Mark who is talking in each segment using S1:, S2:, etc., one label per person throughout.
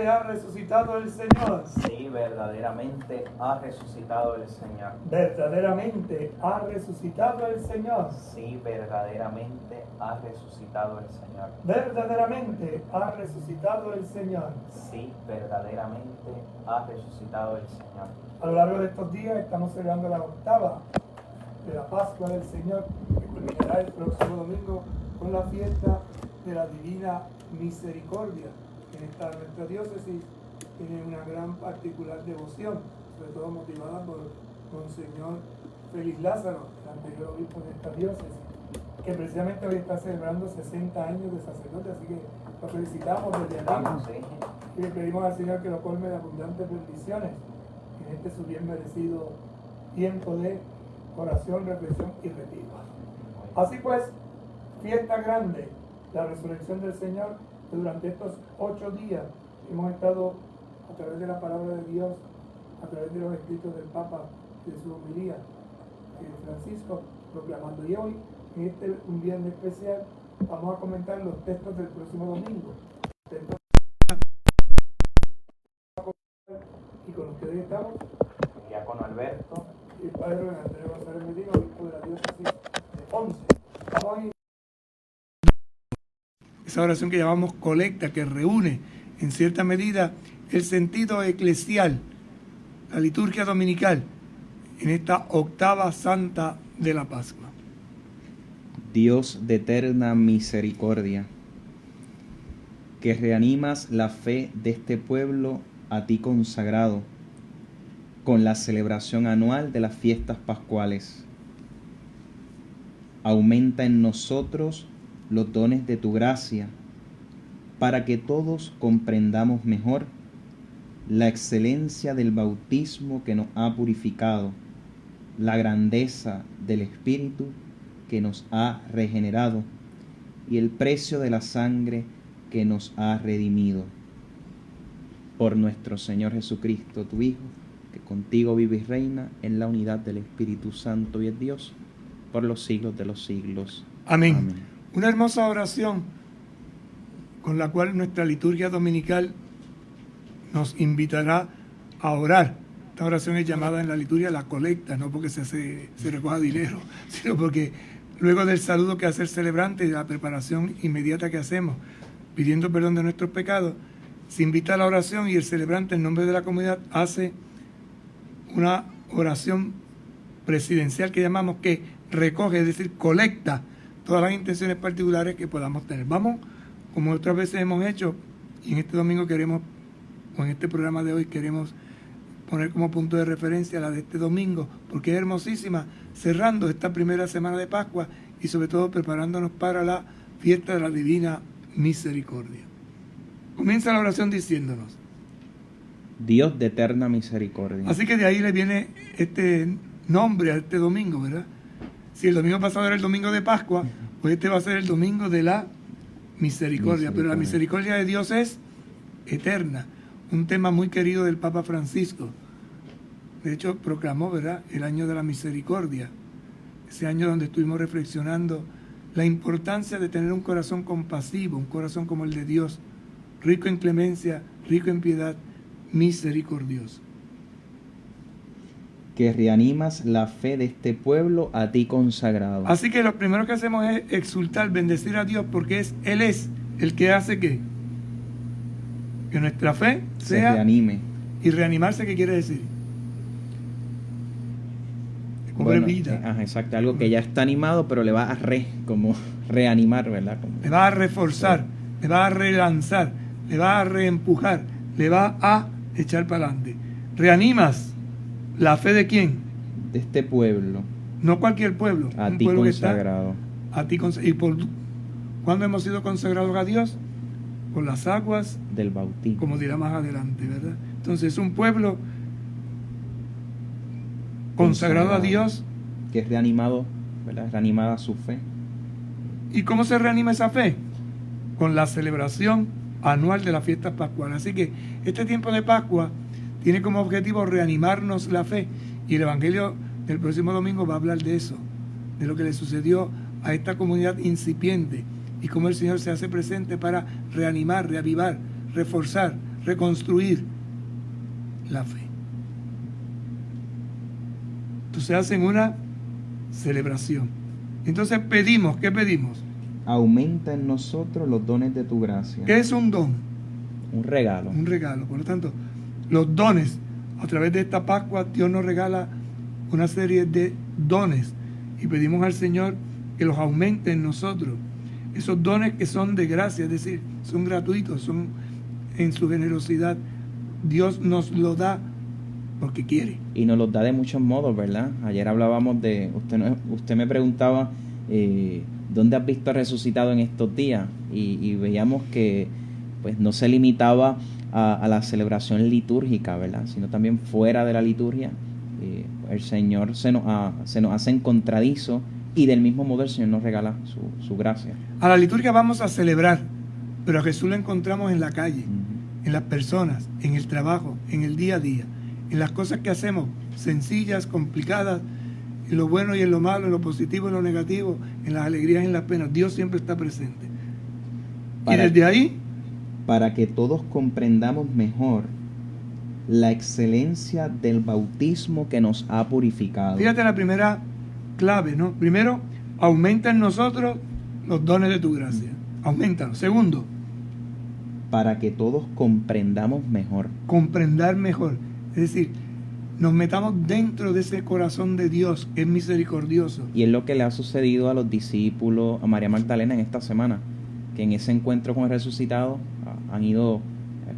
S1: ha resucitado el Señor.
S2: Sí, verdaderamente ha resucitado el Señor.
S1: Verdaderamente ha resucitado el Señor.
S2: Sí, verdaderamente ha resucitado el Señor.
S1: Verdaderamente ha resucitado el Señor.
S2: Sí, verdaderamente ha resucitado el Señor.
S1: A lo largo de estos días estamos celebrando la octava de la Pascua del Señor, que culminará el próximo domingo con la fiesta de la Divina Misericordia. En nuestra diócesis tiene una gran particular devoción, sobre todo motivada por Monseñor Félix Lázaro, el anterior obispo de esta diócesis, que precisamente hoy está celebrando 60 años de sacerdote, así que lo felicitamos desde aquí y le pedimos al Señor que lo colme de abundantes bendiciones en este su bien merecido tiempo de oración, reflexión y retiro. Así pues, fiesta grande, la resurrección del Señor, que durante estos 8 días hemos estado a través de la palabra de Dios, a través de los escritos del Papa, de su homilía, Francisco, proclamando. Y hoy, en este un viernes especial, vamos a comentar los textos del próximo domingo. Y con ustedes estamos
S2: Diácono Alberto.
S1: y el Padre Andrés González Medina, obispo de la diócesis de Ponce. Vamos a ir. Esa oración que llamamos colecta, que reúne en cierta medida el sentido eclesial, la liturgia dominical, en esta octava santa de la Pascua.
S3: Dios de eterna misericordia, que reanimas la fe de este pueblo a ti consagrado, con la celebración anual de las fiestas pascuales. Aumenta en nosotros los dones de tu gracia, para que todos comprendamos mejor la excelencia del bautismo que nos ha purificado, la grandeza del Espíritu que nos ha regenerado y el precio de la sangre que nos ha redimido. Por nuestro Señor Jesucristo, tu Hijo, que contigo vive y reina en la unidad del Espíritu Santo y es Dios, por los siglos de los siglos.
S1: Amén.
S3: Amén.
S1: Una hermosa oración con la cual nuestra liturgia dominical nos invitará a orar. Esta oración es llamada en la liturgia la colecta, no porque se recoja dinero, sino porque luego del saludo que hace el celebrante y de la preparación inmediata que hacemos, pidiendo perdón de nuestros pecados, se invita a la oración y el celebrante en nombre de la comunidad hace una oración presidencial que llamamos que recoge, es decir, colecta todas las intenciones particulares que podamos tener. Vamos, como otras veces hemos hecho, y en este domingo queremos, o en este programa de hoy queremos poner como punto de referencia la de este domingo, porque es hermosísima, cerrando esta primera semana de Pascua y sobre todo preparándonos para la fiesta de la Divina Misericordia. Comienza la oración diciéndonos:
S3: Dios de eterna misericordia.
S1: Así que de ahí le viene este nombre a este domingo, ¿verdad? Si el domingo pasado era el domingo de Pascua, pues este va a ser el domingo de la misericordia. Pero la misericordia de Dios es eterna. Un tema muy querido del Papa Francisco. De hecho, proclamó, ¿verdad?, el año de la misericordia. Ese año donde estuvimos reflexionando la importancia de tener un corazón compasivo, un corazón como el de Dios, rico en clemencia, rico en piedad, misericordioso.
S3: Que reanimas la fe de este pueblo a ti consagrado.
S1: Así que lo primero que hacemos es exultar, bendecir a Dios, porque Él es el que hace que nuestra fe
S3: se
S1: sea
S3: reanime.
S1: Y reanimarse, ¿qué quiere decir? Cobrar vida.
S3: Exacto, algo que ya está animado, pero le va a como reanimar, ¿verdad?
S1: Le va a reforzar, le va a relanzar, le va a reempujar, le va a echar para adelante. Reanimas la fe de quién?
S3: De este pueblo.
S1: No cualquier pueblo.
S3: A
S1: un
S3: ti
S1: pueblo
S3: consagrado.
S1: Que está a ti consagrado. ¿Y cuándo hemos sido consagrados a Dios? Por las aguas
S3: del bautismo,
S1: como dirá más adelante, ¿verdad? Entonces es un pueblo consagrado a Dios,
S3: que es reanimado, ¿verdad? Reanimada su fe.
S1: ¿Y cómo se reanima esa fe? Con la celebración anual de las fiestas pascuales. Así que este tiempo de Pascua tiene como objetivo reanimarnos la fe, y el Evangelio del próximo domingo va a hablar de eso, de lo que le sucedió a esta comunidad incipiente y cómo el Señor se hace presente para reanimar, reavivar, reforzar, reconstruir la fe. Entonces hacen una celebración. Entonces pedimos, ¿qué pedimos?
S3: Aumenta en nosotros los dones de tu gracia.
S1: ¿Qué es un don?
S3: Un regalo.
S1: Un regalo. Por lo tanto, los dones, a través de esta Pascua, Dios nos regala una serie de dones y pedimos al Señor que los aumente en nosotros. Esos dones que son de gracia, es decir, son gratuitos, son en su generosidad. Dios nos lo da porque quiere.
S3: Y nos los da de muchos modos, ¿verdad? Ayer hablábamos de, usted me preguntaba dónde has visto resucitado en estos días, y veíamos que pues no se limitaba a la celebración litúrgica, ¿verdad? Sino también fuera de la liturgia. El Señor se nos hace encontradizo, y del mismo modo el Señor nos regala su gracia.
S1: A la liturgia vamos a celebrar, pero a Jesús lo encontramos en la calle, en las personas, en el trabajo, en el día a día, en las cosas que hacemos, sencillas, complicadas, en lo bueno y en lo malo, en lo positivo y en lo negativo, en las alegrías y en las penas. Dios siempre está presente. Y desde ahí,
S3: para que todos comprendamos mejor la excelencia del bautismo que nos ha purificado.
S1: Fíjate la primera clave, ¿no? Primero, aumenta en nosotros los dones de tu gracia. Aumentalos. Segundo,
S3: para que todos comprendamos mejor.
S1: Comprender mejor. Es decir, nos metamos dentro de ese corazón de Dios que es misericordioso.
S3: Y es lo que le ha sucedido a los discípulos, a María Magdalena en esta semana, que en ese encuentro con el resucitado han ido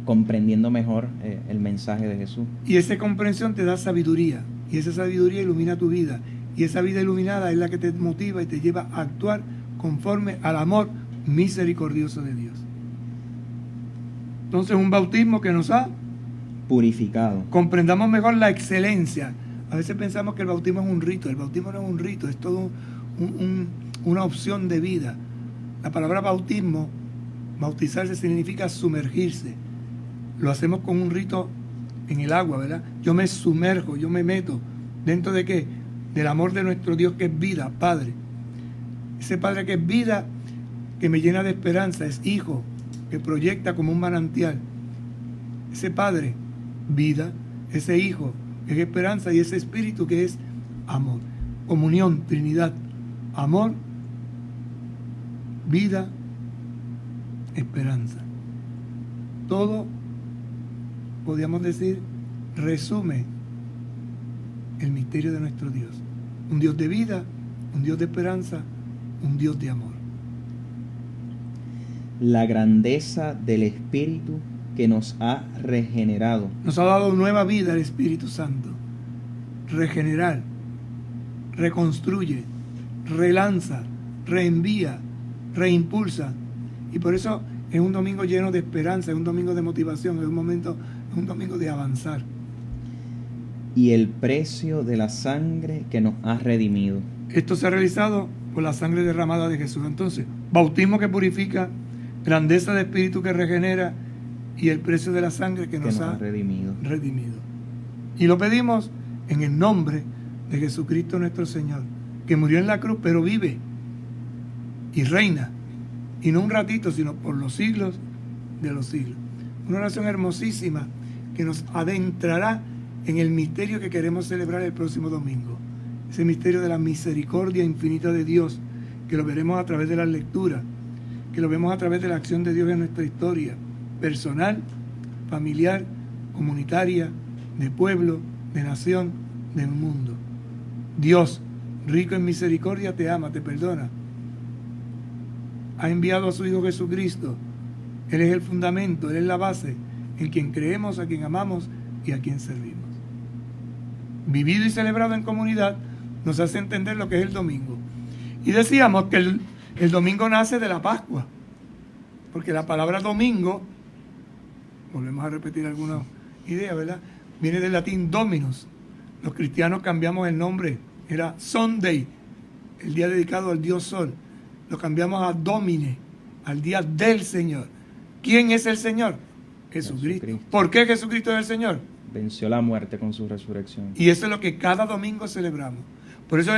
S3: comprendiendo mejor el mensaje de Jesús.
S1: Y esa comprensión te da sabiduría, y esa sabiduría ilumina tu vida, y esa vida iluminada es la que te motiva y te lleva a actuar conforme al amor misericordioso de Dios. Entonces, un bautismo que nos ha
S3: purificado.
S1: Comprendamos mejor la excelencia. A veces pensamos que el bautismo es un rito. El bautismo no es un rito, es todo una opción de vida. La palabra bautismo, bautizarse, significa sumergirse. Lo hacemos con un rito en el agua, ¿verdad? Yo me sumerjo, yo me meto. ¿Dentro de qué? Del amor de nuestro Dios, que es vida, Padre. Ese Padre que es vida, que me llena de esperanza, es Hijo, que proyecta como un manantial. Ese Padre, vida, ese Hijo, que es esperanza, y ese Espíritu, que es amor. Comunión, Trinidad, amor, vida, esperanza. Todo, podríamos decir, resume el misterio de nuestro Dios. Un Dios de vida, un Dios de esperanza, un Dios de amor.
S3: La grandeza del Espíritu que nos ha regenerado.
S1: Nos ha dado nueva vida el Espíritu Santo. Regenerar, reconstruye, relanza, reenvía, reimpulsa. Y por eso es un domingo lleno de esperanza, es un domingo de motivación, es un domingo de avanzar.
S3: Y el precio de la sangre que nos ha redimido.
S1: Esto se ha realizado por la sangre derramada de Jesús. Entonces, bautismo que purifica, grandeza de Espíritu que regenera, y el precio de la sangre que nos ha redimido. Y lo pedimos en el nombre de Jesucristo nuestro Señor, que murió en la cruz, pero vive y reina, y no un ratito, sino por los siglos de los siglos. Una oración hermosísima que nos adentrará en el misterio que queremos celebrar el próximo domingo. Ese misterio de la misericordia infinita de Dios, que lo veremos a través de la lectura, que lo vemos a través de la acción de Dios en nuestra historia personal, familiar, comunitaria, de pueblo, de nación, del mundo. Dios, rico en misericordia, te ama, te perdona. Ha enviado a su Hijo Jesucristo. Él es el fundamento, Él es la base, en quien creemos, a quien amamos y a quien servimos. Vivido y celebrado en comunidad nos hace entender lo que es el domingo. Y decíamos que el domingo nace de la Pascua, porque la palabra domingo, volvemos a repetir algunas ideas, ¿verdad? Viene del latín dominus. Los cristianos cambiamos el nombre, era Sunday, el día dedicado al Dios Sol. Lo cambiamos a Domine, al día del Señor. ¿Quién es el Señor? Jesucristo. ¿Por qué Jesucristo es el Señor?
S3: Venció la muerte con su resurrección.
S1: Y eso es lo que cada domingo celebramos. Por eso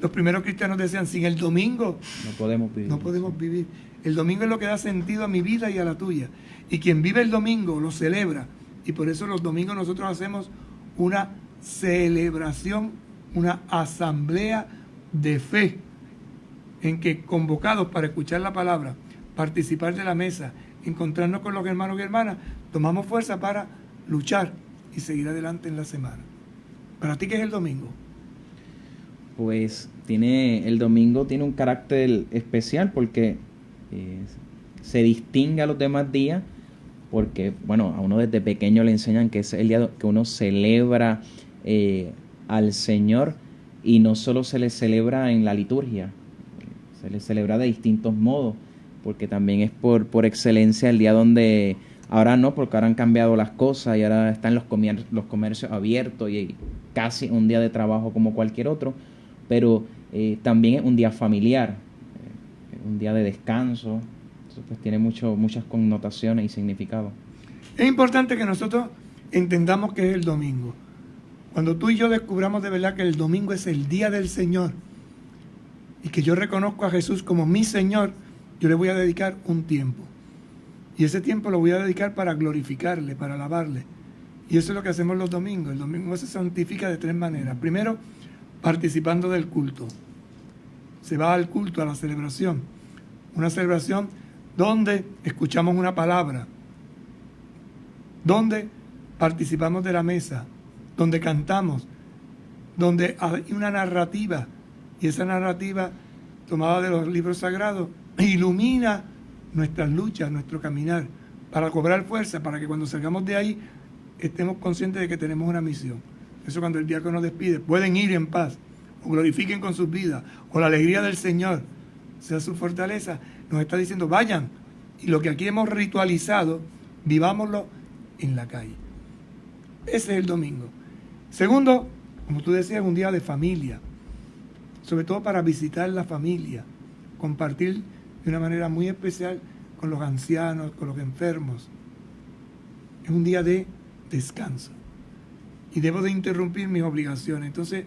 S1: los primeros cristianos decían, sin el domingo
S3: No podemos vivir.
S1: no podemos vivir. El domingo es lo que da sentido a mi vida y a la tuya. Y quien vive el domingo lo celebra. Y por eso los domingos nosotros hacemos una celebración, una asamblea de fe, en que convocados para escuchar la palabra, participar de la mesa, encontrarnos con los hermanos y hermanas, tomamos fuerza para luchar y seguir adelante en la semana. ¿Para ti qué es el domingo?
S3: Pues el domingo tiene un carácter especial porque se distingue a los demás días, porque bueno, a uno desde pequeño le enseñan que es el día que uno celebra al Señor, y no solo se le celebra en la liturgia, se le celebra de distintos modos, porque también es por excelencia el día donde, ahora no, porque ahora han cambiado las cosas y ahora están los comercios abiertos y casi un día de trabajo como cualquier otro, pero también es un día familiar, un día de descanso. Eso pues tiene muchas connotaciones y significados.
S1: Es importante que nosotros entendamos qué es el domingo. Cuando tú y yo descubramos de verdad que el domingo es el día del Señor y que yo reconozco a Jesús como mi Señor, yo le voy a dedicar un tiempo. Y ese tiempo lo voy a dedicar para glorificarle, para alabarle. Y eso es lo que hacemos los domingos. El domingo se santifica de tres maneras. Primero, participando del culto. Se va al culto, a la celebración. Una celebración donde escuchamos una palabra, donde participamos de la mesa, donde cantamos, donde hay una narrativa, y esa narrativa tomada de los libros sagrados ilumina nuestras luchas, nuestro caminar, para cobrar fuerza, para que cuando salgamos de ahí estemos conscientes de que tenemos una misión. Eso cuando el diácono despide, pueden ir en paz, o glorifiquen con sus vidas, o la alegría del Señor sea su fortaleza, nos está diciendo vayan, y lo que aquí hemos ritualizado, vivámoslo en la calle. Ese es el domingo. Segundo, como tú decías, un día de familia, sobre todo para visitar la familia, compartir de una manera muy especial con los ancianos, con los enfermos. Es un día de descanso y debo de interrumpir mis obligaciones. Entonces,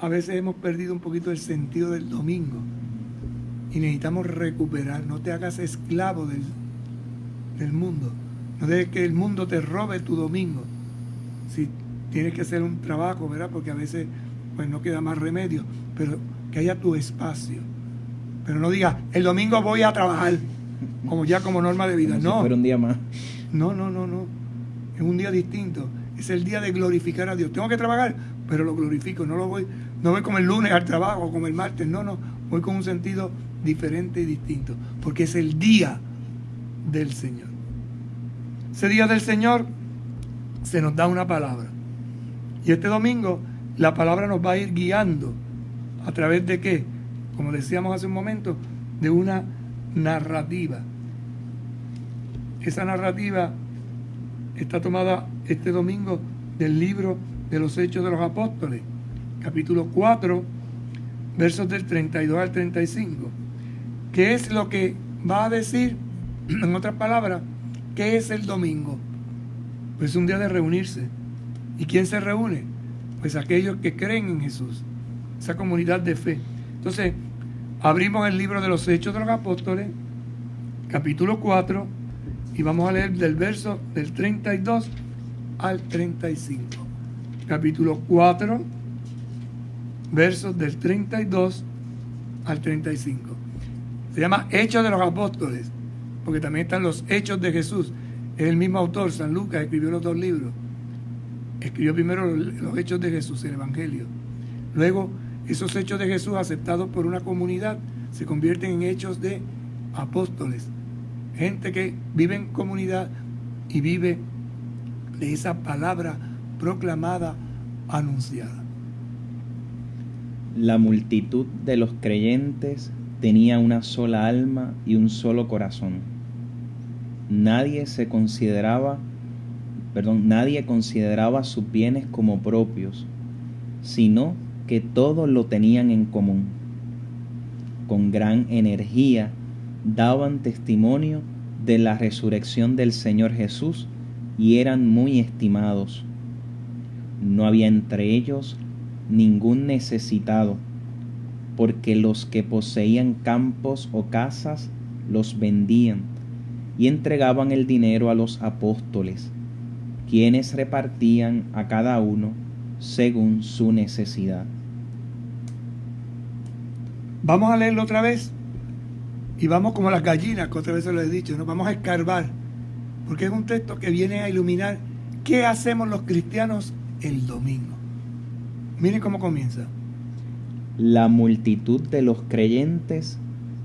S1: a veces hemos perdido un poquito el sentido del domingo y necesitamos recuperar. No te hagas esclavo del mundo. No dejes que el mundo te robe tu domingo. Si tienes que hacer un trabajo, ¿verdad? Porque a veces pues no queda más remedio, pero que haya tu espacio. Pero no digas, el domingo voy a trabajar, como norma de vida.
S3: Como
S1: no.
S3: Si fuera un día más.
S1: No. Es un día distinto. Es el día de glorificar a Dios. Tengo que trabajar, pero lo glorifico. No voy como el lunes al trabajo, como el martes. No. Voy con un sentido diferente y distinto. Porque es el día del Señor. Ese día del Señor se nos da una palabra. Y este domingo la palabra nos va a ir guiando a través de ¿qué? Como decíamos hace un momento, de una narrativa. Esa narrativa está tomada este domingo del libro de los Hechos de los Apóstoles, capítulo 4, versos del 32 al 35. ¿Qué es lo que va a decir? En otras palabras, ¿qué es el domingo? Pues es un día de reunirse. ¿Y quién se reúne? Pues aquellos que creen en Jesús, esa comunidad de fe. Entonces, abrimos el libro de los Hechos de los Apóstoles, capítulo 4, y vamos a leer del verso del 32 al 35. Capítulo 4, versos del 32 al 35. Se llama Hechos de los Apóstoles, porque también están los Hechos de Jesús. Es el mismo autor, San Lucas, escribió los dos libros. Escribió primero los Hechos de Jesús, el Evangelio. Luego, esos Hechos de Jesús, aceptados por una comunidad, se convierten en Hechos de Apóstoles. Gente que vive en comunidad y vive de esa palabra proclamada, anunciada.
S3: La multitud de los creyentes tenía una sola alma y un solo corazón. Nadie consideraba sus bienes como propios, sino que todos lo tenían en común. Con gran energía daban testimonio de la resurrección del Señor Jesús y eran muy estimados. No había entre ellos ningún necesitado, porque los que poseían campos o casas los vendían y entregaban el dinero a los apóstoles, quienes repartían a cada uno según su necesidad.
S1: Vamos a leerlo otra vez y vamos como las gallinas, que otra vez se lo he dicho, ¿no? Vamos a escarbar, porque es un texto que viene a iluminar qué hacemos los cristianos el domingo. Miren cómo comienza.
S3: La multitud de los creyentes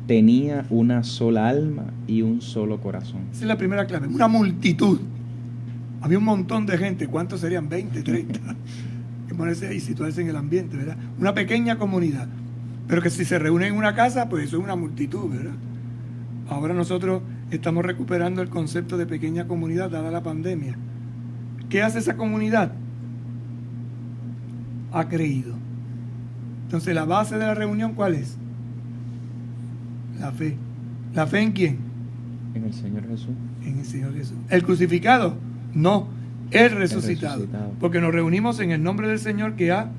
S3: tenía una sola alma y un solo corazón.
S1: Esa es la primera clave, una multitud. Había un montón de gente, ¿cuántos serían? 20, 30. Hay que ponerse y situarse en el ambiente, ¿verdad? Una pequeña comunidad, pero que si se reúnen en una casa, pues eso es una multitud, ¿verdad? Ahora nosotros estamos recuperando el concepto de pequeña comunidad dada la pandemia. ¿Qué hace esa comunidad? Ha creído. Entonces, la base de la reunión, ¿cuál es? La fe. ¿La fe en quién?
S3: En el Señor Jesús.
S1: En el Señor Jesús. ¿El crucificado? No, el resucitado. Porque nos reunimos en el nombre del Señor que ha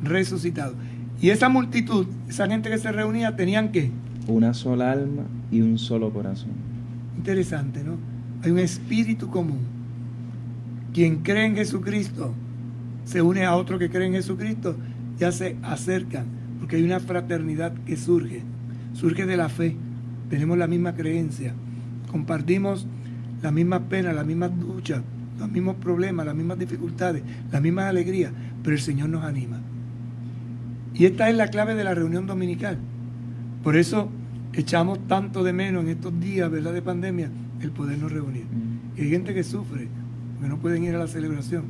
S1: resucitado. Y esa multitud, esa gente que se reunía, ¿tenían qué?
S3: Una sola alma y un solo corazón.
S1: Interesante, ¿no? Hay un espíritu común. Quien cree en Jesucristo se une a otro que cree en Jesucristo, ya se acercan, porque hay una fraternidad que surge de la fe. Tenemos la misma creencia, compartimos las mismas penas, las mismas luchas, los mismos problemas, las mismas dificultades, las mismas alegrías, pero el Señor nos anima. Y esta es la clave de la reunión dominical. Por eso echamos tanto de menos en estos días, ¿verdad?, de pandemia, el podernos reunir. Y hay gente que sufre, porque no pueden ir a la celebración.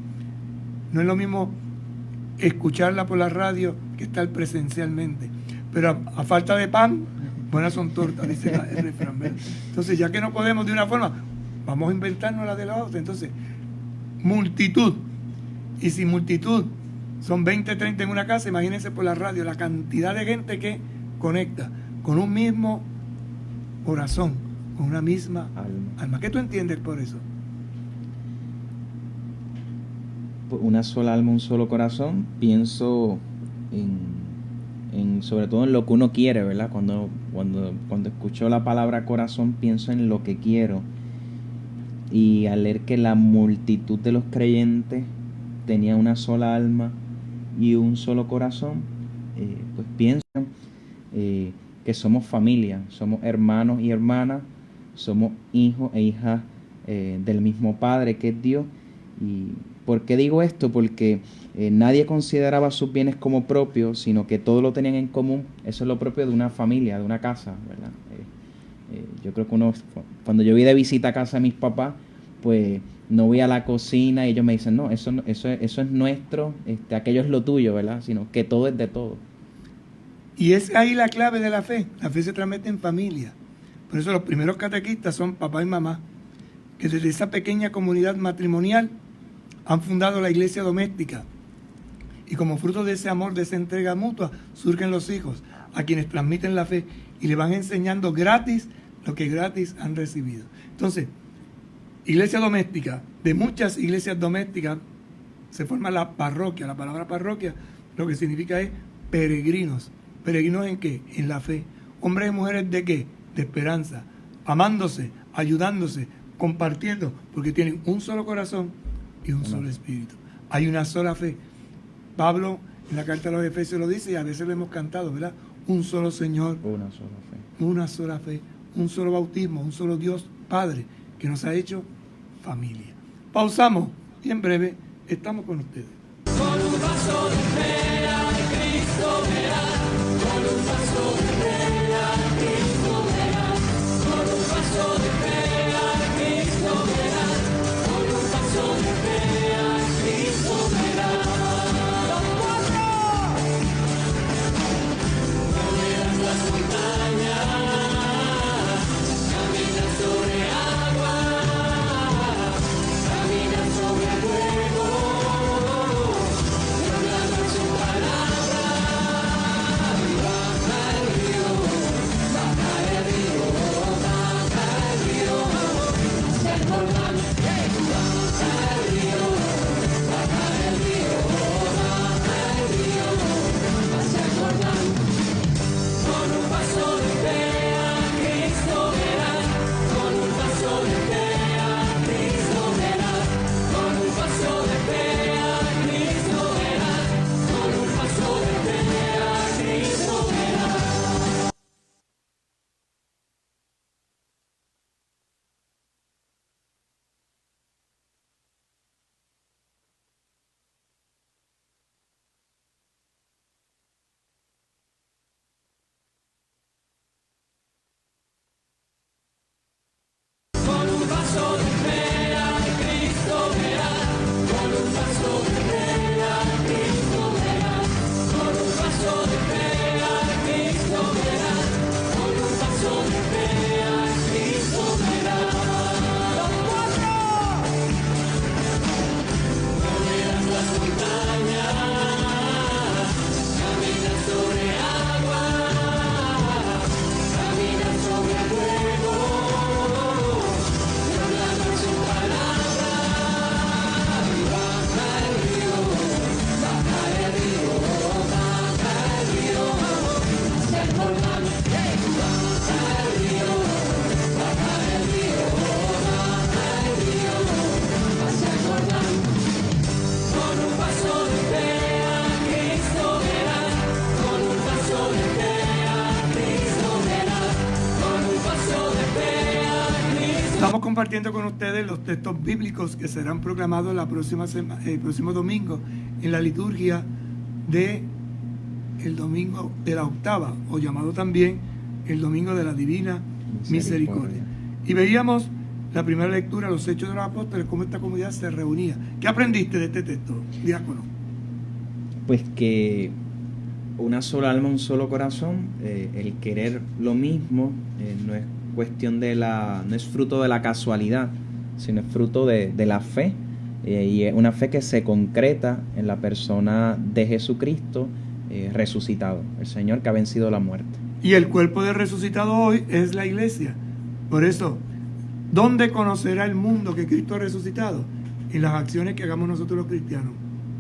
S1: No es lo mismo escucharla por la radio que estar presencialmente. Pero a falta de pan, buenas son tortas, dice el refrán, ¿verdad? Entonces, ya que no podemos de una forma, vamos a inventarnos la de la otra. Entonces, multitud. Y si multitud son 20, 30 en una casa, imagínense por la radio la cantidad de gente que conecta con un mismo corazón, con una misma alma. ¿Qué tú entiendes por eso?
S3: Una sola alma, un solo corazón. Pienso en sobre todo en lo que uno quiere, ¿verdad? Cuando escucho la palabra corazón, pienso en lo que quiero. Y al leer que la multitud de los creyentes tenía una sola alma y un solo corazón, pues pienso que somos familia, somos hermanos y hermanas, somos hijos e hijas del mismo Padre que es Dios. ¿Y por qué digo esto? Porque nadie consideraba sus bienes como propios, sino que todos lo tenían en común. Eso es lo propio de una familia, de una casa, ¿verdad? Yo creo que cuando yo voy de visita a casa de mis papás, pues no voy a la cocina y ellos me dicen, no, eso es nuestro, aquello es lo tuyo, ¿verdad? Sino que todo es de todo.
S1: Y es ahí la clave de la fe. La fe se transmite en familia. Por eso los primeros catequistas son papá y mamá, que desde esa pequeña comunidad matrimonial han fundado la iglesia doméstica. Y como fruto de ese amor, de esa entrega mutua, surgen los hijos, a quienes transmiten la fe y le van enseñando gratis lo que gratis han recibido. Entonces, iglesia doméstica, de muchas iglesias domésticas se forma la parroquia. La palabra parroquia lo que significa es peregrinos. ¿Peregrinos en qué? En la fe. Hombres y mujeres ¿de qué? De esperanza, amándose, ayudándose, compartiendo, porque tienen un solo corazón y un solo espíritu. Hay una sola fe. Pablo en la carta a los Efesios lo dice y a veces lo hemos cantado, ¿verdad? Un solo Señor,
S3: una sola fe,
S1: una sola fe, un solo bautismo, un solo Dios Padre que nos ha hecho familia. Pausamos y en breve estamos con ustedes.
S4: Con un vaso de fe a Cristo verás, con un vaso de fe a Cristo verás, con un vaso de fe a Cristo verás, con un vaso de fe a Cristo verás. ¡Los cuatro! No verás las montañas, caminas sobre agua, caminas sobre fuego.
S1: compartiendo con ustedes los textos bíblicos que serán proclamados la próxima el próximo domingo en la liturgia de el domingo de la octava, o llamado también el domingo de la Divina Misericordia. Y veíamos la primera lectura, los Hechos de los Apóstoles, cómo esta comunidad se reunía. ¿Qué aprendiste de este texto, diácono?
S3: Pues que una sola alma, un solo corazón, el querer lo mismo, no es cuestión no es fruto de la casualidad, sino es fruto de la fe, y es una fe que se concreta en la persona de Jesucristo resucitado, el Señor que ha vencido la muerte.
S1: Y el cuerpo de resucitado hoy es la iglesia. Por eso, ¿dónde conocerá el mundo que Cristo ha resucitado? En las acciones que hagamos nosotros los cristianos,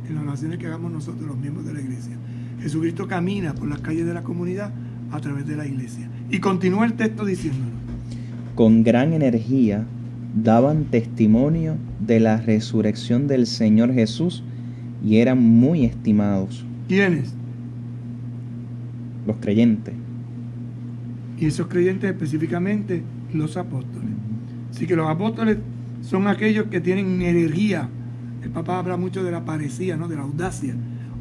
S1: en las acciones que hagamos nosotros los miembros de la iglesia. Jesucristo camina por las calles de la comunidad a través de la iglesia. Y continúa el texto diciéndonos:
S3: con gran energía daban testimonio de la resurrección del Señor Jesús y eran muy estimados.
S1: ¿Quiénes?
S3: Los creyentes.
S1: Y esos creyentes específicamente los apóstoles. Así que los apóstoles son aquellos que tienen energía. El Papa habla mucho de la parecía, ¿no? De la audacia.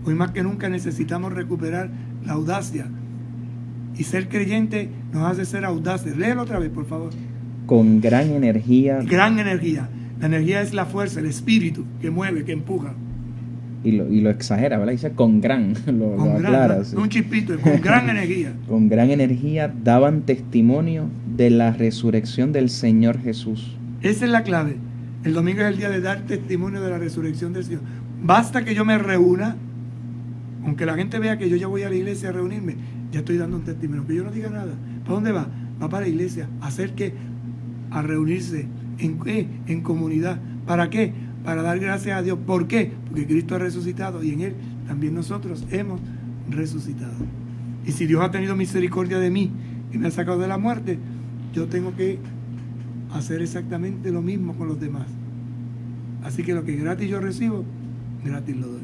S1: Hoy más que nunca necesitamos recuperar la audacia. Y ser creyente nos hace ser audaces. Léelo otra vez, por favor.
S3: Con gran energía.
S1: Gran energía. La energía es la fuerza, el espíritu que mueve, que empuja.
S3: Y lo exagera, ¿verdad? Dice con gran, lo aclara.
S1: No,
S3: sí.
S1: Un chispito, con gran energía.
S3: Con gran energía daban testimonio de la resurrección del Señor Jesús.
S1: Esa es la clave. El domingo es el día de dar testimonio de la resurrección del Señor. Basta que yo me reúna, aunque la gente vea que yo ya voy a la iglesia a reunirme, ya estoy dando un testimonio. Que yo no diga nada. ¿Para dónde va? Va para la iglesia. ¿A hacer qué? A reunirse. ¿En qué? En comunidad. ¿Para qué? Para dar gracias a Dios. ¿Por qué? Porque Cristo ha resucitado y en Él también nosotros hemos resucitado. Y si Dios ha tenido misericordia de mí y me ha sacado de la muerte, yo tengo que hacer exactamente lo mismo con los demás. Así que lo que gratis yo recibo, gratis lo doy.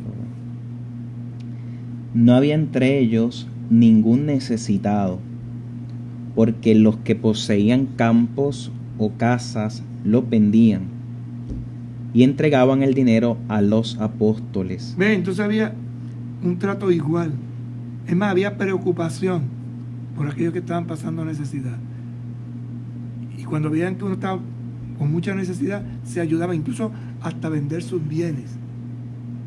S3: No había entre ellos ningún necesitado, porque los que poseían campos o casas los vendían y entregaban el dinero a los apóstoles.
S1: Ve, entonces había un trato igual. Es más, había preocupación por aquellos que estaban pasando necesidad. Y cuando veían que uno estaba con mucha necesidad, se ayudaba incluso hasta vender sus bienes.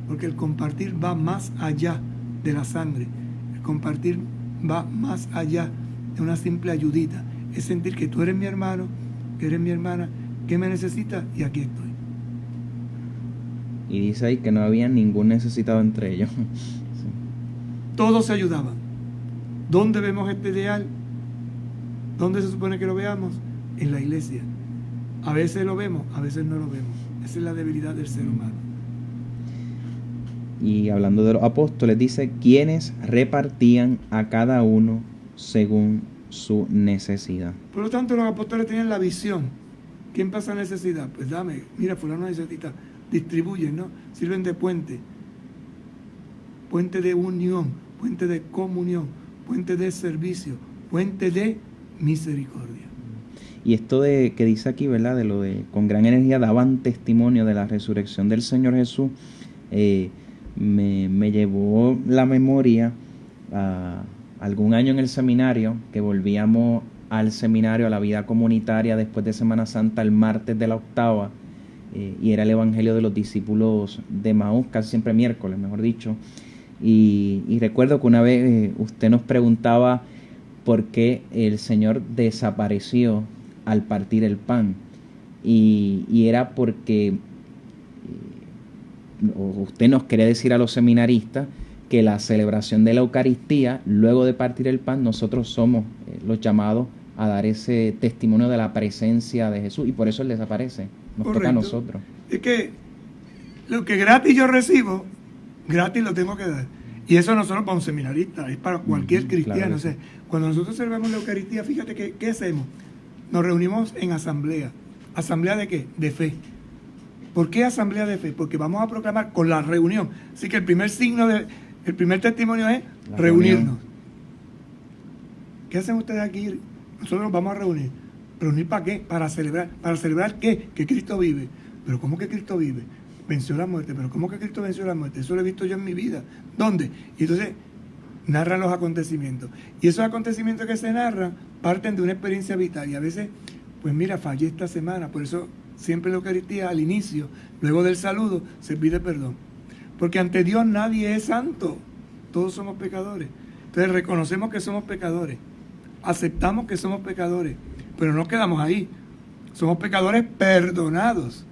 S1: Porque el compartir va más allá de la sangre. El compartir va más allá de una simple ayudita. Es sentir que tú eres mi hermano, que eres mi hermana, que me necesitas y aquí estoy.
S3: Y dice ahí que no había ningún necesitado entre ellos. Sí.
S1: Todos se ayudaban. ¿Dónde vemos este ideal? ¿Dónde se supone que lo veamos? En la iglesia. A veces lo vemos, a veces no lo vemos. Esa es la debilidad del ser humano.
S3: Y hablando de los apóstoles, dice, quienes repartían a cada uno según su necesidad.
S1: Por lo tanto, los apóstoles tenían la visión. ¿Quién pasa necesidad? Pues dame, mira, fulano necesita. Distribuyen, ¿no? Sirven de puente. Puente de unión, puente de comunión, puente de servicio, puente de misericordia.
S3: Y esto de que dice aquí, ¿verdad? De lo de con gran energía daban testimonio de la resurrección del Señor Jesús, me llevó la memoria a algún año en el seminario, que volvíamos al seminario, a la vida comunitaria después de Semana Santa, el martes de la octava, y era el Evangelio de los discípulos de Maús, casi siempre miércoles, mejor dicho. Y recuerdo que una vez usted nos preguntaba por qué el Señor desapareció al partir el pan. Y era porque usted nos quería decir a los seminaristas que la celebración de la Eucaristía, luego de partir el pan, nosotros somos los llamados a dar ese testimonio de la presencia de Jesús, y por eso Él desaparece. Nos
S1: Correcto.
S3: toca a nosotros.
S1: Es que lo que gratis yo recibo, gratis lo tengo que dar. Y eso no solo para un seminarista, es para cualquier cristiano.
S3: Claro.
S1: O sea, cuando nosotros celebramos la Eucaristía, fíjate que, ¿qué hacemos? Nos reunimos en asamblea. ¿Asamblea de qué? De fe. ¿Por qué asamblea de fe? Porque vamos a proclamar con la reunión. Así que el primer testimonio es
S3: la
S1: reunirnos.
S3: reunión.
S1: ¿Qué hacen ustedes aquí? Nosotros nos vamos a reunir. ¿Reunir para qué? Para celebrar. ¿Para celebrar qué? Que Cristo vive. ¿Pero cómo que Cristo vive? Venció la muerte. ¿Pero cómo que Cristo venció la muerte? Eso lo he visto yo en mi vida. ¿Dónde? Y entonces narran los acontecimientos. Y esos acontecimientos que se narran parten de una experiencia vital. Y a veces, pues mira, fallé esta semana. Por eso siempre la Eucaristía al inicio, luego del saludo, se pide perdón. Porque ante Dios nadie es santo. Todos somos pecadores. Entonces reconocemos que somos pecadores. Aceptamos que somos pecadores. Pero no quedamos ahí. Somos pecadores perdonados.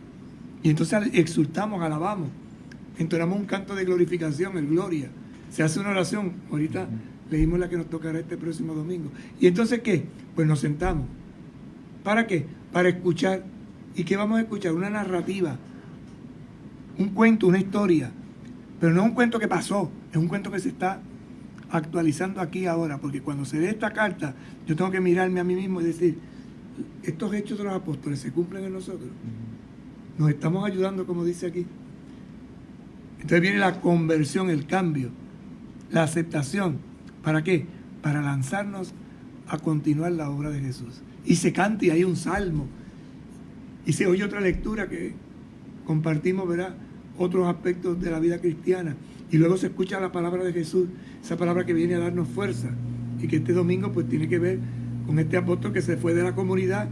S1: Y entonces exultamos, alabamos. Entonamos un canto de glorificación, el gloria. Se hace una oración. Ahorita leímos la que nos tocará este próximo domingo. ¿Y entonces qué? Pues nos sentamos. ¿Para qué? Para escuchar. ¿Y qué vamos a escuchar? Una narrativa. Un cuento, una historia. Pero no es un cuento que pasó. Es un cuento que se está actualizando aquí ahora. Porque cuando se lee esta carta, yo tengo que mirarme a mí mismo y decir, estos hechos de los apóstoles se cumplen en nosotros. Nos estamos ayudando, como dice aquí. Entonces viene la conversión, el cambio, la aceptación. ¿Para qué? Para lanzarnos a continuar la obra de Jesús. Y se canta y hay un salmo. Y se oye otra lectura que compartimos, ¿verdad? Otros aspectos de la vida cristiana. Y luego se escucha la palabra de Jesús, esa palabra que viene a darnos fuerza. Y que este domingo pues tiene que ver con este apóstol que se fue de la comunidad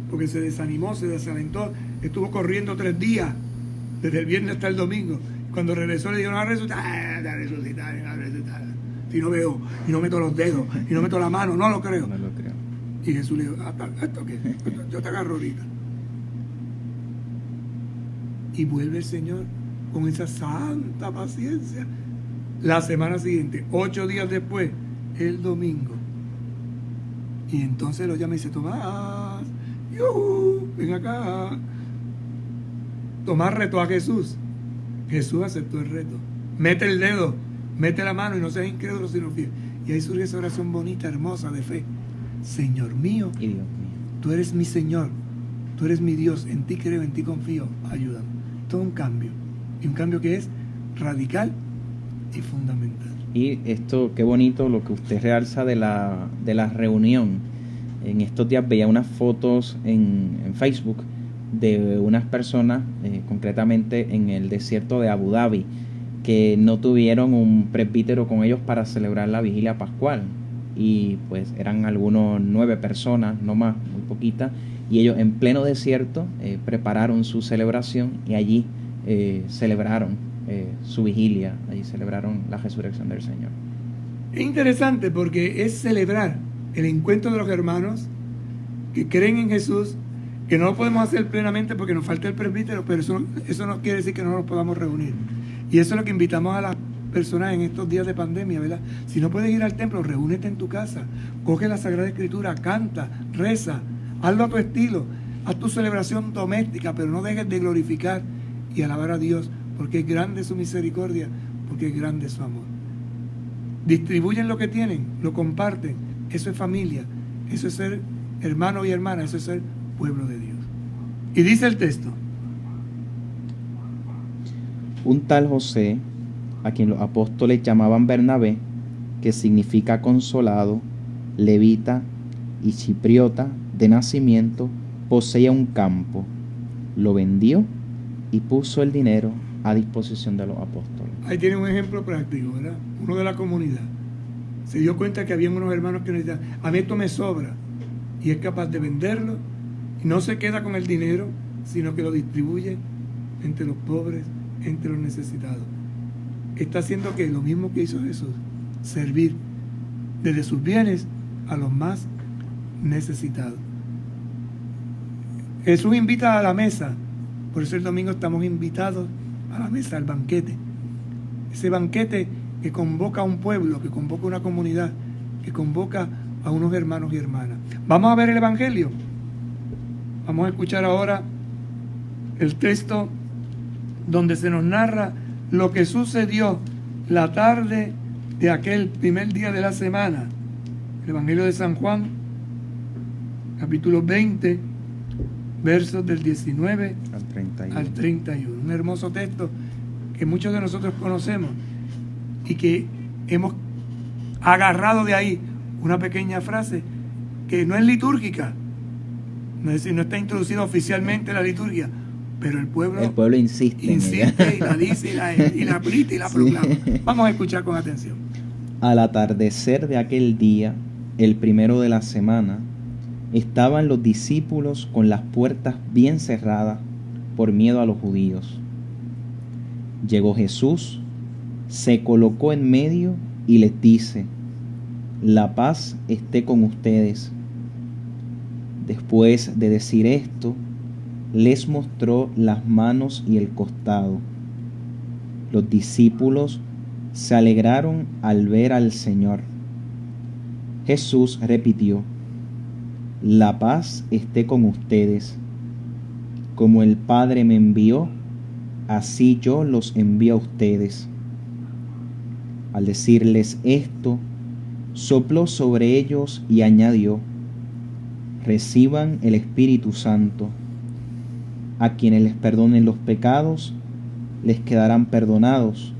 S1: porque se desanimó, se desalentó, estuvo corriendo 3 días, desde el viernes hasta el domingo. Cuando regresó le dijeron, a resucitar, si no veo, y no meto los dedos, y no meto la mano, no lo creo.
S3: No lo creo.
S1: Y Jesús le dijo, ¿esto qué? Yo te agarro ahorita. Y vuelve el Señor con esa santa paciencia. La semana siguiente, 8 días después, el domingo. Y entonces lo llama y dice, Tomás, ¡yuhu! Ven acá. Tomás retó a Jesús. Jesús aceptó el reto. Mete el dedo, mete la mano y no seas incrédulo sino fiel. Y ahí surge esa oración bonita, hermosa, de fe. Señor mío,
S3: Y Dios mío.
S1: tú eres mi Señor, tú eres mi Dios, en ti creo, en ti confío, ayúdame. Todo un cambio. Y un cambio que es radical y fundamental.
S3: Y esto, qué bonito lo que usted realza de la reunión. En estos días veía unas fotos en Facebook de unas personas, concretamente en el desierto de Abu Dhabi, que no tuvieron un presbítero con ellos para celebrar la vigilia pascual. Y pues eran algunos 9 personas, no más, muy poquitas. Y ellos en pleno desierto prepararon su celebración y allí celebraron su vigilia, allí celebraron la resurrección del Señor.
S1: Es interesante porque es celebrar el encuentro de los hermanos que creen en Jesús, que no lo podemos hacer plenamente porque nos falta el presbítero, pero eso no quiere decir que no nos podamos reunir. Y eso es lo que invitamos a las personas en estos días de pandemia, ¿verdad? Si no puedes ir al templo, reúnete en tu casa, coge la Sagrada Escritura, canta, reza, hazlo a tu estilo, haz tu celebración doméstica, pero no dejes de glorificar y alabar a Dios, porque es grande su misericordia, porque es grande su amor. Distribuyen lo que tienen, lo comparten, eso es familia, eso es ser hermano y hermana, eso es ser pueblo de Dios. Y dice el texto:
S3: Un tal José, a quien los apóstoles llamaban Bernabé, que significa consolado, levita y chipriota de nacimiento, poseía un campo, lo vendió y puso el dinero a disposición de los apóstoles.
S1: Ahí tiene un ejemplo práctico, ¿verdad? Uno de la comunidad. Se dio cuenta que había unos hermanos que necesitaban, a mí esto me sobra, y es capaz de venderlo, y no se queda con el dinero, sino que lo distribuye entre los pobres, entre los necesitados. Está haciendo que lo mismo que hizo Jesús, servir desde sus bienes a los más necesitados. Jesús invita a la mesa, por eso el domingo estamos invitados a la mesa, al banquete. Ese banquete que convoca a un pueblo, que convoca a una comunidad, que convoca a unos hermanos y hermanas. Vamos a ver el Evangelio. Vamos a escuchar ahora el texto donde se nos narra lo que sucedió la tarde de aquel primer día de la semana. El Evangelio de San Juan, capítulo 20, versos del 19 al 31. Un hermoso texto que muchos de nosotros conocemos y que hemos agarrado de ahí una pequeña frase que no es litúrgica, No es decir, no está introducido oficialmente en la liturgia, pero el pueblo
S3: insiste en ella.
S1: y la dice y la grita y la proclama. Vamos a escuchar con atención.
S3: Al atardecer de aquel día, el primero de la semana, estaban los discípulos con las puertas bien cerradas por miedo a los judíos. Llegó Jesús, se colocó en medio y les dice: la paz esté con ustedes. Después de decir esto, les mostró las manos y el costado. Los discípulos se alegraron al ver al Señor. Jesús repitió: la paz esté con ustedes. Como el Padre me envió, así yo los envío a ustedes. Al decirles esto, sopló sobre ellos y añadió: reciban el Espíritu Santo. A quienes les perdonen los pecados, les quedarán perdonados.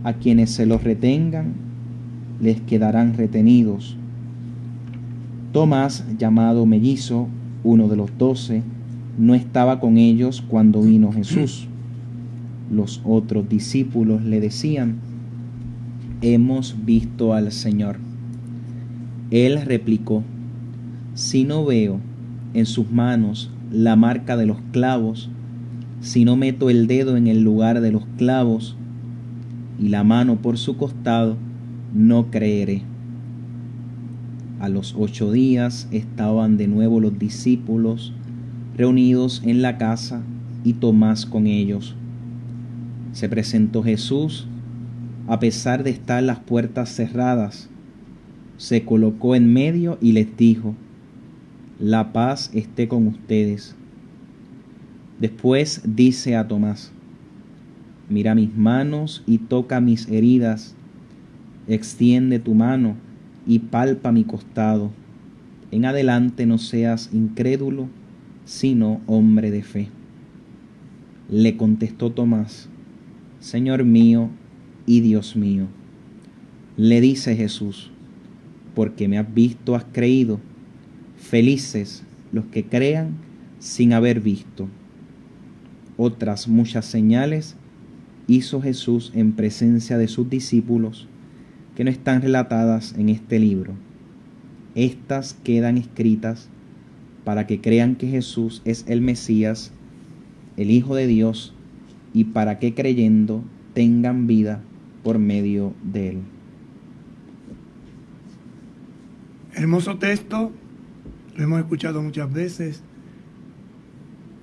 S3: A quienes se los retengan, les quedarán retenidos. Tomás, llamado Mellizo, uno de los 12, no estaba con ellos cuando vino Jesús. Los otros discípulos le decían: hemos visto al Señor. Él replicó: si no veo en sus manos la marca de los clavos, si no meto el dedo en el lugar de los clavos y la mano por su costado, no creeré. A los 8 días estaban de nuevo los discípulos reunidos en la casa y Tomás con ellos. Se presentó Jesús, a pesar de estar las puertas cerradas, se colocó en medio y les dijo: la paz esté con ustedes. Después dice a Tomás: mira mis manos y toca mis heridas, extiende tu mano y palpa mi costado. En adelante no seas incrédulo, sino hombre de fe. Le contestó Tomás: Señor mío y Dios mío. Le dice Jesús: porque me has visto, has creído. Felices los que crean sin haber visto. Otras muchas señales hizo Jesús en presencia de sus discípulos, que no están relatadas en este libro. Estas quedan escritas para que crean que Jesús es el Mesías, el Hijo de Dios, y para que creyendo tengan vida por medio de él.
S1: Hermoso texto, lo hemos escuchado muchas veces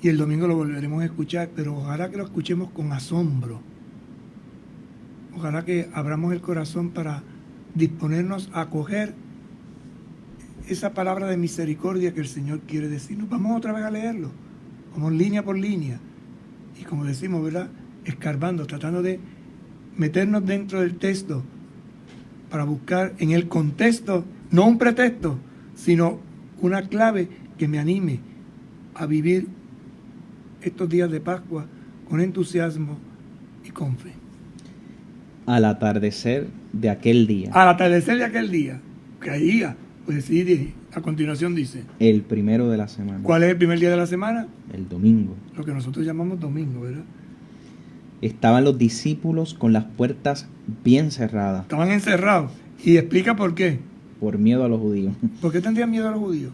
S1: y el domingo lo volveremos a escuchar, pero ojalá que lo escuchemos con asombro. Ojalá que abramos el corazón para disponernos a acoger esa palabra de misericordia que el Señor quiere decirnos. Vamos otra vez a leerlo, vamos línea por línea y, como decimos, ¿verdad?, escarbando, tratando de meternos dentro del texto para buscar en el contexto, no un pretexto, sino una clave que me anime a vivir estos días de Pascua con entusiasmo y con fe.
S3: Al atardecer de aquel día.
S1: Al atardecer de aquel día, caía, pues sí, a continuación dice.
S3: El primero de la semana.
S1: ¿Cuál es el primer día de la semana?
S3: El domingo.
S1: Lo que nosotros llamamos domingo, ¿verdad?
S3: Estaban los discípulos con las puertas bien cerradas.
S1: Estaban encerrados. Y explica por qué.
S3: Por miedo a los judíos.
S1: ¿Por qué tendrían miedo a los judíos?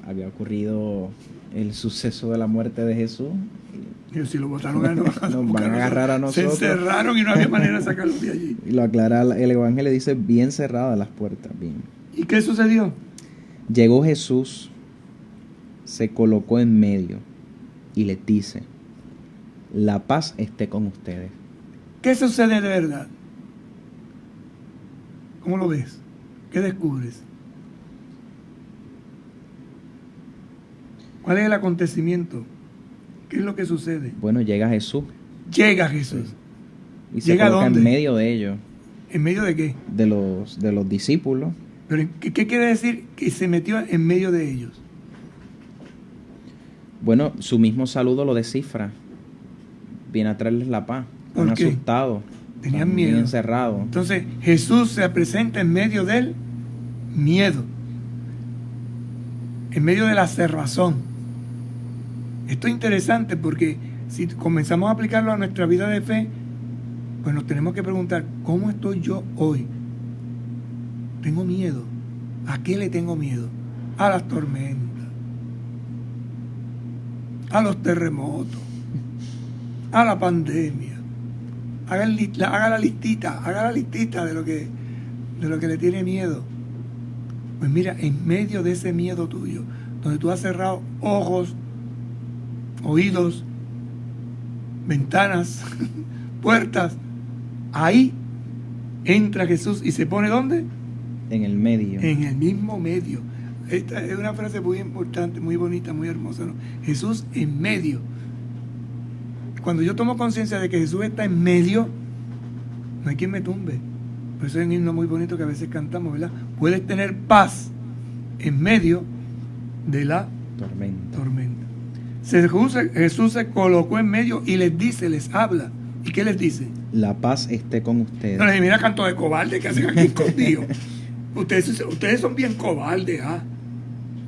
S3: Había ocurrido el suceso de la muerte de Jesús.
S1: Y si lo botaron a nosotros,
S3: nos van a agarrar a nosotros.
S1: Se encerraron y no había manera de sacarlos de allí.
S3: Y lo aclara el Evangelio, dice bien cerradas las puertas. Bien.
S1: ¿Y qué sucedió?
S3: Llegó Jesús, se colocó en medio y les dice: la paz esté con ustedes.
S1: ¿Qué sucede de verdad? ¿Cómo lo ves? ¿Qué descubres? ¿Cuál es el acontecimiento? ¿Qué es lo que sucede?
S3: Bueno, llega Jesús.
S1: Llega Jesús.
S3: Y se coloca en medio de ellos.
S1: ¿En medio de qué?
S3: De los discípulos.
S1: ¿Pero qué quiere decir que se metió en medio de ellos?
S3: Bueno, su mismo saludo lo descifra. Viene a traerles la paz. Están asustados.
S1: Tenían miedo.
S3: Bien encerrados.
S1: Entonces Jesús se presenta en medio del miedo. en medio de la cerrazón. Esto es interesante porque si comenzamos a aplicarlo a nuestra vida de fe, pues nos tenemos que preguntar, ¿cómo estoy yo hoy? ¿Tengo miedo? ¿A qué le tengo miedo? A las tormentas, a los terremotos, a la pandemia. Haga la listita de lo que le tiene miedo. Pues mira, en medio de ese miedo tuyo, donde tú has cerrado ojos, oídos, ventanas, puertas, ahí entra Jesús y se pone ¿dónde?
S3: En el medio.
S1: En el mismo medio. Esta es una frase muy importante, muy bonita, muy hermosa, ¿no? Jesús en medio. Cuando yo tomo conciencia de que Jesús está en medio, no hay quien me tumbe. Por eso hay un himno muy bonito que a veces cantamos, ¿verdad? Puedes tener paz en medio de la tormenta. Jesús se colocó en medio y les habla. ¿Y qué les dice?
S3: La paz esté con ustedes.
S1: No les dice, mira, canto de cobarde que hacen aquí escondidos. Ustedes son bien cobardes, ¿ah?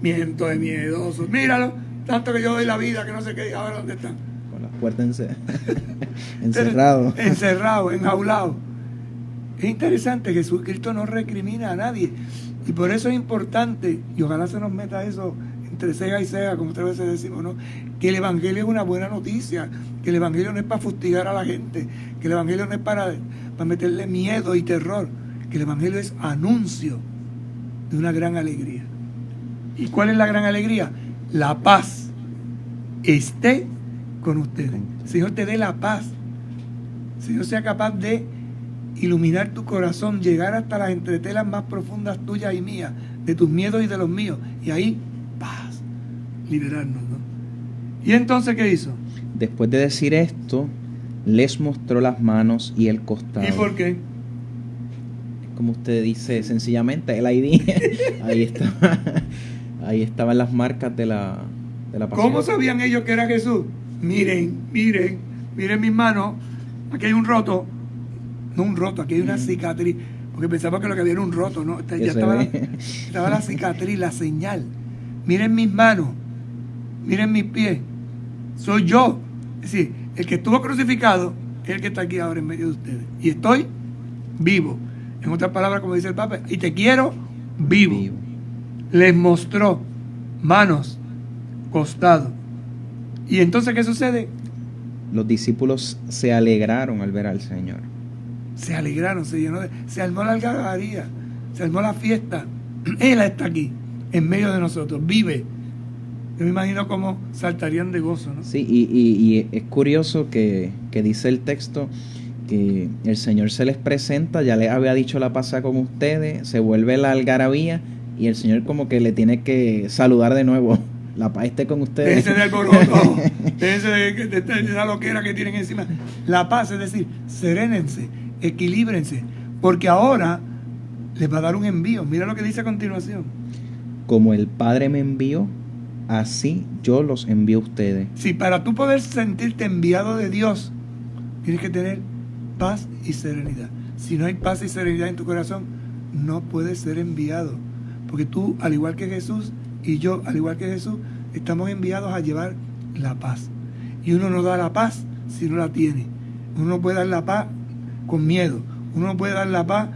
S1: Miento de miedosos. Míralo, tanto que yo doy la vida, que no sé qué, ahora dónde están.
S3: Con las puertas encerrados.
S1: Encerrados, enjaulados. Es interesante, Jesucristo no recrimina a nadie. Y por eso es importante, y ojalá se nos meta eso entre ceja y ceja, como otras veces decimos, ¿no? Que el Evangelio es una buena noticia, que el Evangelio no es para fustigar a la gente, que el Evangelio no es para meterle miedo y terror, que el Evangelio es anuncio de una gran alegría. ¿Y cuál es la gran alegría? La paz esté con ustedes. El Señor te dé la paz. El Señor sea capaz de iluminar tu corazón, llegar hasta las entretelas más profundas tuyas y mías, de tus miedos y de los míos, y ahí, paz, liberarnos, ¿no? ¿Y entonces qué hizo?
S3: Después de decir esto, les mostró las manos y el costado.
S1: ¿Y por qué?
S3: Como usted dice, sencillamente, el ID. Ahí estaban las marcas de la pasión.
S1: ¿Cómo sabían ellos que era Jesús? Miren mis manos, aquí hay un roto. No un roto, aquí hay una cicatriz, porque pensaba que lo que había era un roto, ¿no? Ya estaba la cicatriz, la señal. Miren mis manos, miren mis pies, soy yo. Es decir, el que estuvo crucificado es el que está aquí ahora en medio de ustedes. Y estoy vivo. En otras palabras, como dice el Papa, y te quiero vivo. Les mostró manos, costado. ¿Y entonces qué sucede?
S3: Los discípulos se alegraron al ver al Señor.
S1: Se alegraron, se armó la algarabía, se armó la fiesta. Él está aquí, en medio de nosotros, vive. Yo me imagino cómo saltarían de gozo, ¿no?
S3: Sí, y es curioso que dice el texto que el Señor se les presenta, ya les había dicho la pasada con ustedes, se vuelve la algarabía y el Señor como que le tiene que saludar de nuevo. La paz esté con ustedes.
S1: Déjense de alboroto, déjense de esa loquera que tienen encima. La paz, es decir, serénense, equilíbrense, porque ahora les va a dar un envío. Mira lo que dice a continuación.
S3: Como el Padre me envió, así yo los envío a ustedes.
S1: Si para tú poder sentirte enviado de Dios, tienes que tener paz y serenidad. Si no hay paz y serenidad en tu corazón, no puedes ser enviado. Porque tú, al igual que Jesús, y yo, al igual que Jesús, estamos enviados a llevar la paz. Y uno no da la paz si no la tiene. Uno no puede dar la paz con miedo. Uno no puede dar la paz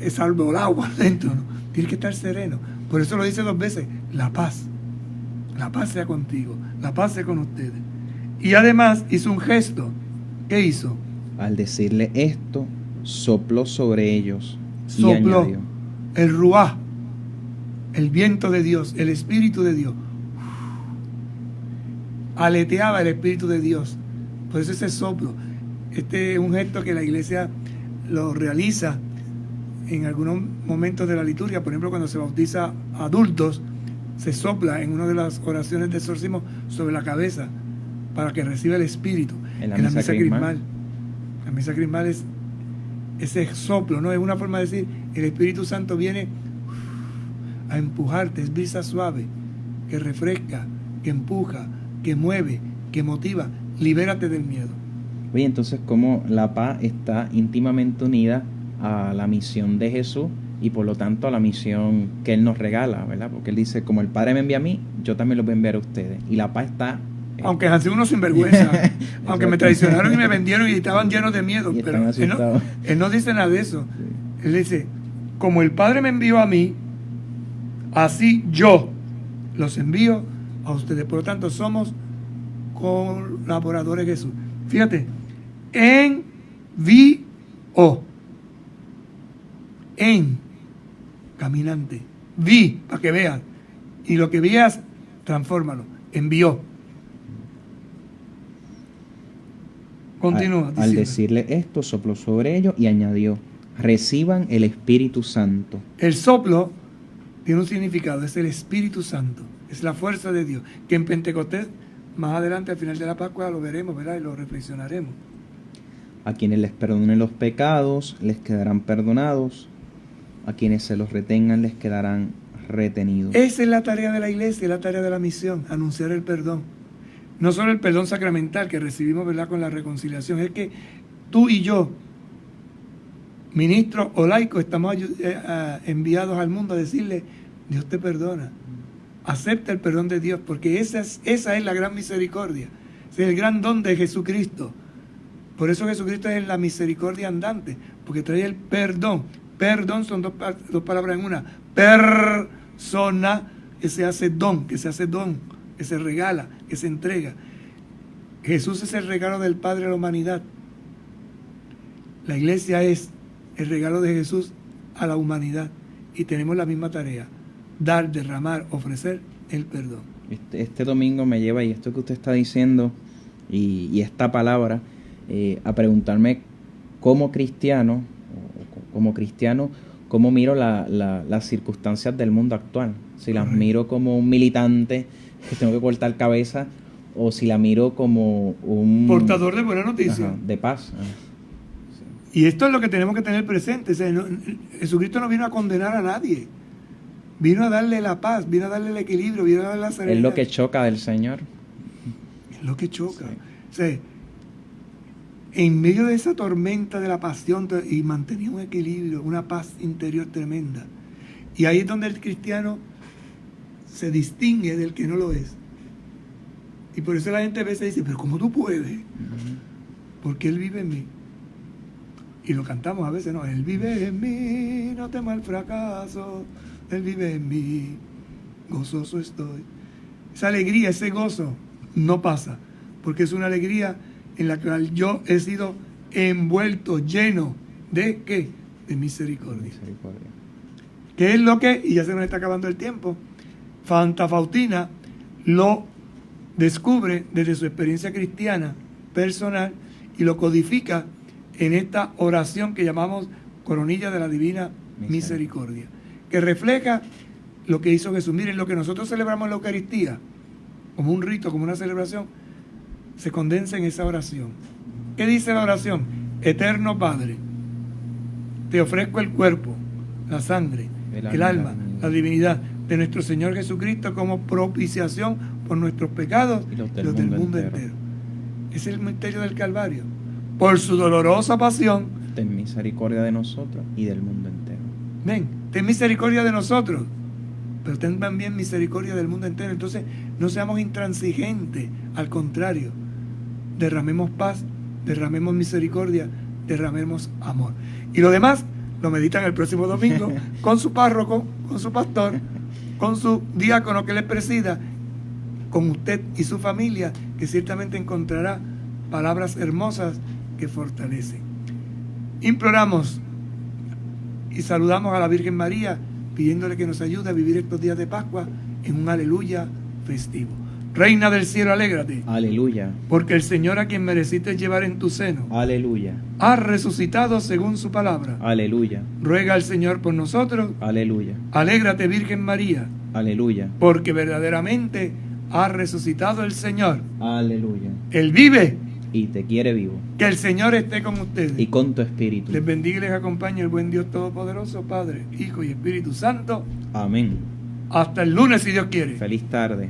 S1: salvo el agua dentro, ¿no? Tienes que estar sereno. Por eso lo dice 2 veces, la paz sea contigo, la paz sea con ustedes. Y además hizo un gesto. ¿Qué hizo?
S3: Al decirle esto, sopló sobre ellos y
S1: sopló
S3: añadió.
S1: El ruá, el viento de Dios, el Espíritu de Dios. Aleteaba el Espíritu de Dios. Por eso ese soplo. Este es un gesto que la iglesia lo realiza en algunos momentos de la liturgia. Por ejemplo, cuando se bautiza a adultos, se sopla en una de las oraciones de exorcismo sobre la cabeza para que reciba el Espíritu. En la misa crismal. La misa crismal es ese soplo, ¿no? Es una forma de decir, el Espíritu Santo viene a empujarte, es brisa suave, que refresca, que empuja, que mueve, que motiva. Libérate del miedo.
S3: Oye, entonces, ¿cómo la paz está íntimamente unida a la misión de Jesús y por lo tanto a la misión que Él nos regala, ¿verdad? Porque Él dice, como el Padre me envía a mí, yo también los voy a enviar a ustedes. Y la paz está...
S1: Aunque han sido unos sinvergüenza, aunque me traicionaron y me vendieron y estaban llenos de miedo,
S3: Y
S1: pero
S3: están asustados.
S1: él no dice nada de eso. Él dice, como el Padre me envió a mí, así yo los envío a ustedes. Por lo tanto, somos colaboradores de Jesús. Fíjate, envío, en, caminante, vi, para que veas, y lo que veas, transfórmalo, envió. Continúa.
S3: Al decirle esto, sopló sobre ellos y añadió, reciban el Espíritu Santo.
S1: El soplo tiene un significado, es el Espíritu Santo, es la fuerza de Dios, que en Pentecostés, más adelante al final de la Pascua lo veremos, ¿verdad? Y lo reflexionaremos.
S3: A quienes les perdonen los pecados, les quedarán perdonados. A quienes se los retengan, les quedarán retenidos.
S1: Esa es la tarea de la iglesia, la tarea de la misión, anunciar el perdón. No solo el perdón sacramental que recibimos, ¿verdad?, con la reconciliación, es que tú y yo, ministros o laicos, estamos enviados al mundo a decirle, Dios te perdona. Acepta el perdón de Dios, porque esa es la gran misericordia. Ese es el gran don de Jesucristo. Por eso Jesucristo es la misericordia andante, porque trae el perdón. Perdón son dos palabras en una. Persona, que se hace don, que se regala, que se entrega. Jesús es el regalo del Padre a la humanidad. La iglesia es el regalo de Jesús a la humanidad. Y tenemos la misma tarea: dar, derramar, ofrecer el perdón.
S3: Este domingo me lleva, y esto que usted está diciendo, y esta palabra, a preguntarme como cristiano, cómo miro las circunstancias del mundo actual. Si las miro como un militante que tengo que cortar cabeza, o si la miro como un...
S1: portador de buena noticia.
S3: Ajá, de paz.
S1: Y esto es lo que tenemos que tener presente. O sea, Jesucristo no vino a condenar a nadie. Vino a darle la paz, vino a darle el equilibrio, vino a darle la serenidad.
S3: Es lo que choca del Señor.
S1: Es lo que choca.
S3: Sí.
S1: O sea, en medio de esa tormenta de la pasión, y mantenía un equilibrio, una paz interior tremenda. Y ahí es donde el cristiano se distingue del que no lo es. Y por eso la gente a veces dice, pero ¿cómo tú puedes? Porque Él vive en mí. Y lo cantamos a veces, no, Él vive en mí, no temo el fracaso, Él vive en mí, gozoso estoy. Esa alegría, ese gozo, no pasa, porque es una alegría en la cual yo he sido envuelto, lleno de ¿qué? De misericordia. ¿Qué es lo que? Y ya se nos está acabando el tiempo. Santa Faustina lo descubre desde su experiencia cristiana personal y lo codifica en esta oración que llamamos Coronilla de la Divina Misericordia, que refleja lo que hizo Jesús. Miren, lo que nosotros celebramos en la Eucaristía, como un rito, como una celebración, se condensa en esa oración. ¿Qué dice la oración? Eterno Padre, te ofrezco el cuerpo, la sangre, el alma, la divinidad de nuestro Señor Jesucristo como propiciación por nuestros pecados y los del mundo entero. Es el misterio del Calvario. Por su dolorosa pasión,
S3: ten misericordia de nosotros y del mundo entero.
S1: Ven, ten misericordia de nosotros, pero ten también misericordia del mundo entero. Entonces, no seamos intransigentes, al contrario, derramemos paz, derramemos misericordia, derramemos amor. Y lo demás lo meditan el próximo domingo con su párroco, con su pastor, con su diácono que les presida, con usted y su familia, que ciertamente encontrará palabras hermosas que fortalecen. Imploramos y saludamos a la Virgen María, pidiéndole que nos ayude a vivir estos días de Pascua en un aleluya festivo. Reina del cielo, alégrate.
S3: Aleluya.
S1: Porque el Señor, a quien mereciste llevar en tu seno,
S3: Aleluya.
S1: ha resucitado según su palabra.
S3: Aleluya.
S1: Ruega al Señor por nosotros.
S3: Aleluya.
S1: Alégrate, Virgen María.
S3: Aleluya.
S1: Porque verdaderamente ha resucitado el Señor.
S3: Aleluya.
S1: Él vive.
S3: Y te quiere vivo.
S1: Que el Señor esté con ustedes.
S3: Y con tu espíritu.
S1: Les bendiga y les acompañe el buen Dios Todopoderoso, Padre, Hijo y Espíritu Santo.
S3: Amén.
S1: Hasta el lunes, si Dios quiere.
S3: Feliz tarde.